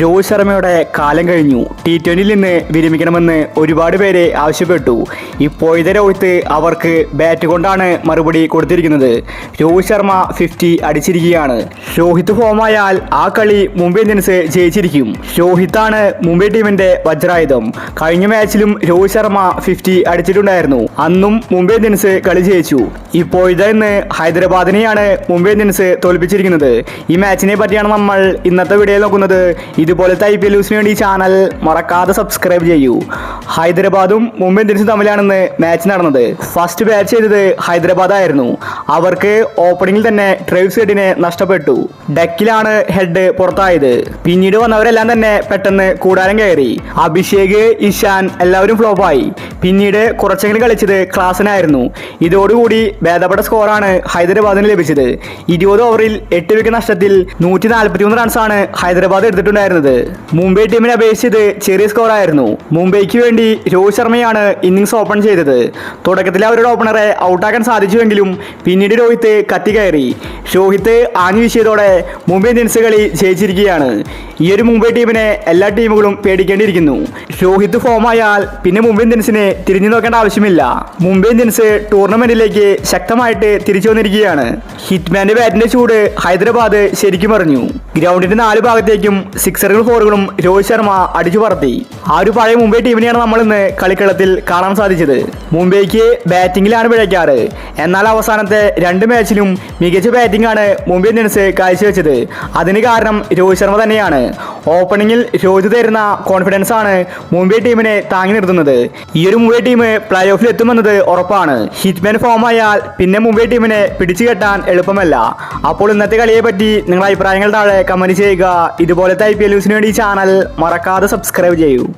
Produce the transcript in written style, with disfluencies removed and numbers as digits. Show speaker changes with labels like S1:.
S1: രോഹിത് ശർമ്മയുടെ കാലം കഴിഞ്ഞു. T20 നിന്ന് വിരമിക്കണമെന്ന് ഒരുപാട് പേര് ആവശ്യപ്പെട്ടു. ഇപ്പോഴത്തെ രോഹിത് അവർക്ക് ബാറ്റ് കൊണ്ടാണ് മറുപടി കൊടുത്തിരിക്കുന്നത്. രോഹിത് ശർമ്മ 50 അടിച്ചിരിക്കുകയാണ്. രോഹിത് ഫോമായാൽ ആ കളി മുംബൈ ഇന്ത്യൻസ് ജയിച്ചിരിക്കും. രോഹിത്താണ് മുംബൈ ടീമിന്റെ വജ്രായുധം. കഴിഞ്ഞ മാച്ചിലും രോഹിത് ശർമ്മ 50 അടിച്ചിട്ടുണ്ടായിരുന്നു. അന്നും മുംബൈ ഇന്ത്യൻസ് കളി ജയിച്ചു. ഇപ്പോഴത്തെ ഇന്ന് ഹൈദരാബാദിനെയാണ് മുംബൈ ഇന്ത്യൻസ് തോൽപ്പിച്ചിരിക്കുന്നത്. ഈ മാച്ചിനെ പറ്റിയാണ് നമ്മൾ ഇന്നത്തെ വീഡിയോയിൽ നോക്കുന്നത്. ഇതുപോലത്തെ IPL ന്യൂസിന് വേണ്ടി ചാനൽ മറക്കാതെ സബ്സ്ക്രൈബ് ചെയ്യൂ. ഹൈദരാബാദും മുംബൈ ഇന്ത്യൻസും തമ്മിലാണെന്ന് മാച്ച് നടന്നത്. ഫസ്റ്റ് ബാറ്റ് ചെയ്തത് ഹൈദരാബാദ് ആയിരുന്നു. അവർക്ക് ഓപ്പണിംഗിൽ തന്നെ ട്രേവിസ് ഹെഡിനെ നഷ്ടപ്പെട്ടു. ഡെക്കിലാണ് ഹെഡ് പുറത്തായത്. പിന്നീട് വന്നവരെല്ലാം തന്നെ പെട്ടെന്ന് കൂടാരം കയറി. അഭിഷേക്, ഇഷാൻ എല്ലാവരും ഫ്ലോപ്പായി. പിന്നീട് കുറച്ചെങ്കിലും കളിച്ചത് ക്ലാസനായിരുന്നു. ഇതോടുകൂടി ഭേദപ്പെട്ട സ്കോറാണ് ഹൈദരാബാദിന് ലഭിച്ചത്. 20 ഓവറിൽ 8 വിക്കറ്റ് നഷ്ടത്തിൽ 143 റൺസാണ് ഹൈദരാബാദ് എടുത്തിട്ടുണ്ടായിരുന്നത്. മുംബൈ ടീമിനെ അപേക്ഷിച്ചത് ചെറിയ സ്കോറായിരുന്നു. മുംബൈക്ക് വേണ്ടി രോഹിത് ശർമ്മയാണ് ഇന്നിംഗ്സ് ഓപ്പൺ ചെയ്തത്. തുടക്കത്തിൽ അവരുടെ ഓപ്പണറെ ഔട്ടാക്കാൻ സാധിച്ചുവെങ്കിലും പിന്നീട് രോഹിത് കത്തിക്കയറി. രോഹിത് ആഞ്ഞു വീശിയതോടെ മുംബൈ ഇന്ത്യൻസ് കളി ജയിച്ചിരിക്കുകയാണ്. ഈ ഒരു മുംബൈ ടീമിനെ എല്ലാ ടീമുകളും പേടിക്കേണ്ടിയിരിക്കുന്നു. രോഹിത് ഫോമായാൽ പിന്നെ മുംബൈ ഇന്ത്യൻസിനെ തിരിഞ്ഞു നോക്കേണ്ട ആവശ്യമില്ല. മുംബൈ ഇന്ത്യൻസ് ടൂർണമെന്റിലേക്ക് ശക്തമായിട്ട് തിരിച്ചു വന്നിരിക്കുകയാണ്. ഹിറ്റ്മാന്റെ ബാറ്റിന്റെ ചൂട് ഹൈദരാബാദ് ശരിക്കും അറിഞ്ഞു. ഗ്രൗണ്ടിന്റെ 4 ഭാഗത്തേക്കും സിക്സറുകളും ഫോറുകളും രോഹിത് ശർമ്മ അടിച്ചു പറത്തി. ആ ഒരു പഴയ മുംബൈ ടീമിനെയാണ് നമ്മൾ ഇന്ന് കളിക്കളത്തിൽ കാണാൻ സാധിച്ചത്. മുംബൈക്ക് ബാറ്റിംഗിലാണ് പിഴയ്ക്കാറ്. എന്നാൽ അവസാനത്തെ 2 മാച്ചിലും മികച്ച ബാറ്റിംഗ് ആണ് മുംബൈ ഇന്ത്യൻസ് കാഴ്ചവെച്ചത്. അതിന് കാരണം രോഹിത് ശർമ്മ തന്നെയാണ്. ഓപ്പണിംഗിൽ രോഹിത് തരുന്ന കോൺഫിഡൻസ് ആണ് മുംബൈ ടീമിനെ താങ്ങി നിർത്തുന്നത്. ഈ ഒരു മുംബൈ ടീം പ്ലേ ഓഫിൽ എത്തുമെന്നത് ഉറപ്പാണ്. ഹിറ്റ്മാൻ ഫോമായാൽ പിന്നെ മുംബൈ ടീമിനെ പിടിച്ചു കെട്ടാൻ എളുപ്പമല്ല. അപ്പോൾ ഇന്നത്തെ കളിയെ പറ്റി നിങ്ങളുടെ അഭിപ്രായങ്ങൾ താഴെ കമന്റ് ചെയ്യുക. ഇതുപോലത്തെ IPL ന്യൂസിന് വേണ്ടി ചാനൽ മറക്കാതെ സബ്സ്ക്രൈബ് ചെയ്യൂ.